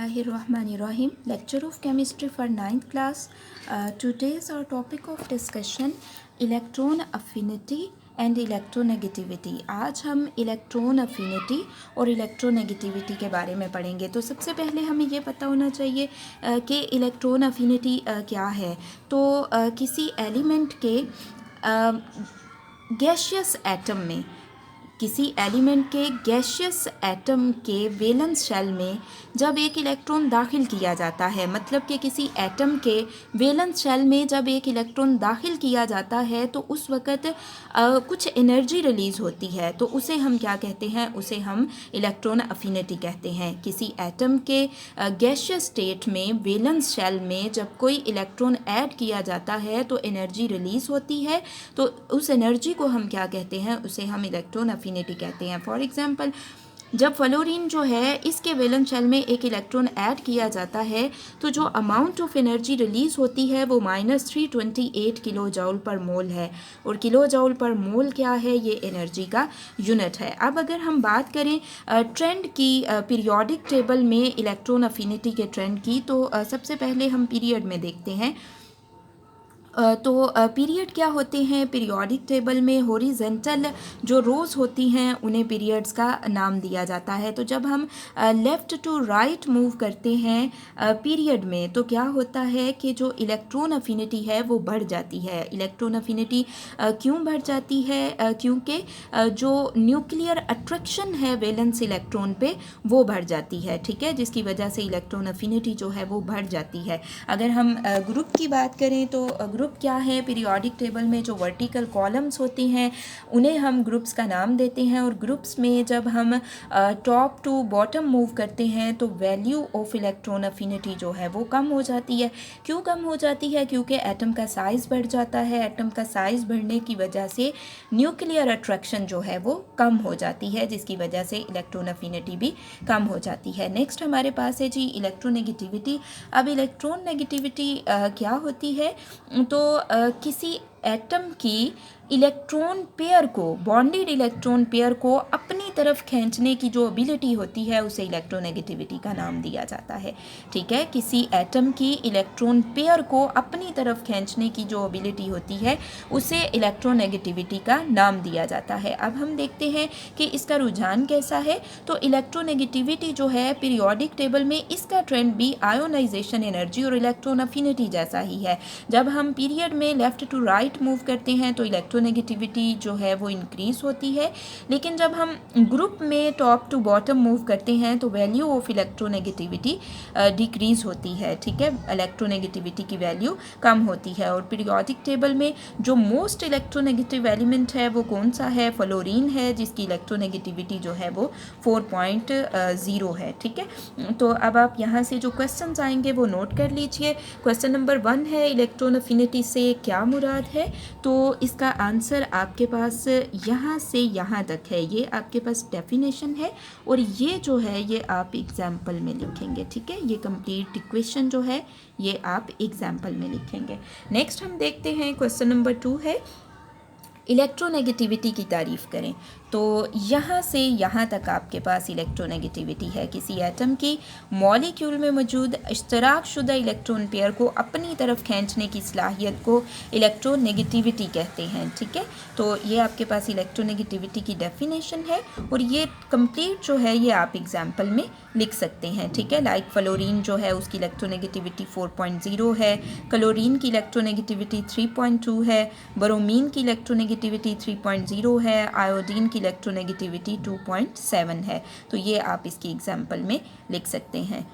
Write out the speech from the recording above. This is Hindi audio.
Bismillahirrahmanirrahim. Lecture of Chemistry for 9th class. Today's our topic of discussion electron affinity and electronegativity. आज हम इलेक्ट्रॉन अफिनिटी और इलेक्ट्रोनेगेटिविटी के बारे में पढ़ेंगे। तो सबसे पहले हमें ये पता होना चाहिए कि इलेक्ट्रॉन अफिनिटी क्या है। तो किसी एलिमेंट के गैशियस एटम में, किसी एलिमेंट के गैशियस एटम के वैलेंस शेल में जब एक इलेक्ट्रॉन दाखिल किया जाता है, मतलब कि किसी एटम के वैलेंस शेल में जब एक इलेक्ट्रॉन दाखिल किया जाता है तो उस वक़्त कुछ एनर्जी रिलीज़ होती है, तो उसे हम क्या कहते हैं, उसे हम इलेक्ट्रॉन अफिनिटी कहते हैं। किसी एटम के गैशियस स्टेट में वैलेंस शेल में जब कोई इलेक्ट्रॉन ऐड किया जाता है तो एनर्जी रिलीज़ होती है, तो उस एनर्जी को हम क्या कहते हैं, उसे हम इलेक्ट्रॉन अफिनिटी कहते हैं। फॉर एग्जांपल, जब फ्लोरीन जो है इसके वैलेंस शेल में एक इलेक्ट्रॉन ऐड किया जाता है तो जो अमाउंट ऑफ एनर्जी रिलीज़ होती है वो -328 किलो जूल पर मोल है। और किलो जूल पर मोल क्या है, ये एनर्जी का यूनिट है। अब अगर हम बात करें ट्रेंड की, पीरियोडिक टेबल में इलेक्ट्रॉन अफिनिटी के ट्रेंड की, तो सबसे पहले हम पीरियड में देखते हैं। तो पीरियड क्या होते हैं, पीरियोडिक टेबल में हॉरिजॉन्टल जो रोज़ होती हैं उन्हें पीरियड्स का नाम दिया जाता है। तो जब हम लेफ़्ट टू राइट मूव करते हैं पीरियड में तो क्या होता है कि जो इलेक्ट्रॉन अफिनिटी है वो बढ़ जाती है। इलेक्ट्रॉन अफिनिटी क्यों बढ़ जाती है, क्योंकि जो न्यूक्लियर अट्रैक्शन है वैलेंस इलेक्ट्रॉन पे वो बढ़ जाती है, ठीक है, जिसकी वजह से इलेक्ट्रॉन अफिनिटी जो है वो बढ़ जाती है। अगर हम ग्रुप की बात करें तो ग्रुप क्या है, पीरियोडिक टेबल में जो वर्टिकल कॉलम्स होती हैं उन्हें हम ग्रुप्स का नाम देते हैं। और ग्रुप्स में जब हम टॉप टू बॉटम मूव करते हैं तो वैल्यू ऑफ इलेक्ट्रॉन अफिनिटी जो है वो कम हो जाती है। क्यों कम हो जाती है, क्योंकि एटम का साइज़ बढ़ जाता है। एटम का साइज़ बढ़ने की वजह से न्यूक्लियर अट्रैक्शन जो है वो कम हो जाती है, जिसकी वजह से इलेक्ट्रॉन अफिनिटी भी कम हो जाती है। नेक्स्ट हमारे पास है जी इलेक्ट्रोनेगेटिविटी। अब इलेक्ट्रॉन नेगेटिविटी क्या होती है, तो किसी एटम की इलेक्ट्रॉन पेयर को, बॉन्डेड इलेक्ट्रॉन पेयर को अपनी तरफ खींचने की जो एबिलिटी होती है उसे इलेक्ट्रोनेगेटिविटी का नाम दिया जाता है, ठीक है। किसी एटम की इलेक्ट्रॉन पेयर को अपनी तरफ खींचने की जो एबिलिटी होती है उसे इलेक्ट्रोनेगेटिविटी का नाम दिया जाता है। अब हम देखते हैं कि इसका रुझान कैसा है। तो इलेक्ट्रोनेगेटिविटी जो है पीरियोडिक टेबल में इसका ट्रेंड भी आयोनाइजेशन एनर्जी और इलेक्ट्रॉन अफिनिटी जैसा ही है। जब हम पीरियड में लेफ़्ट टू राइट मूव करते हैं तो इलेक्ट्रोनेगेटिविटी जो है वो इंक्रीज़ होती है, लेकिन जब हम ग्रुप में टॉप टू बॉटम मूव करते हैं तो वैल्यू ऑफ इलेक्ट्रोनेगेटिविटी डिक्रीज़ होती है, ठीक है, इलेक्ट्रोनेगेटिविटी की वैल्यू कम होती है। और पीरियोडिक टेबल में जो मोस्ट इलेक्ट्रोनेगेटिव एलिमेंट है वो कौन सा है, फ्लोरीन है, जिसकी इलेक्ट्रोनेगेटिविटी जो है वो 4.0 है, ठीक है। तो अब आप यहाँ से जो क्वेश्चन आएंगे वो नोट कर लीजिए। क्वेश्चन नंबर 1 है इलेक्ट्रॉन अफिनिटी से क्या मुराद है। तो इसका आंसर आपके पास यहाँ से यहाँ तक है, ये आपके पास डेफिनेशन है और ये जो है ये आप एग्जाम्पल में लिखेंगे, ठीक है। ये कंप्लीट इक्वेशन जो है ये आप एग्जाम्पल में लिखेंगे। नेक्स्ट हम देखते हैं क्वेश्चन नंबर 2 है इलेक्ट्रोनेगेटिविटी की तारीफ़ करें। तो यहाँ से यहाँ तक आपके पास इलेक्ट्रोनेगेटिविटी है। किसी एटम की मॉलिक्यूल में मौजूद इश्तराक शुदा इलेक्ट्रॉन पेयर को अपनी तरफ खींचने की सलाहियत को इलेक्ट्रोनेगेटिविटी कहते हैं, ठीक है। तो ये आपके पास इलेक्ट्रोनेगेटिविटी की डेफिनेशन है और ये कंप्लीट जो है ये आप एग्जाम्पल में लिख सकते हैं, ठीक है। लाइक फ्लोरीन जो है उसकी इलेक्ट्रोनेगेटिविटी 4.0 है, क्लोरीन की इलेक्ट्रोनेगेटिविटी 3.2 है, ब्रोमीन की इलेक्ट्रोनेगेटिविटी 3.0 है, आयोडीन की इलेक्ट्रोनेगेटिविटी 2.7 है। तो ये आप इसकी एग्जाम्पल में लिख सकते हैं।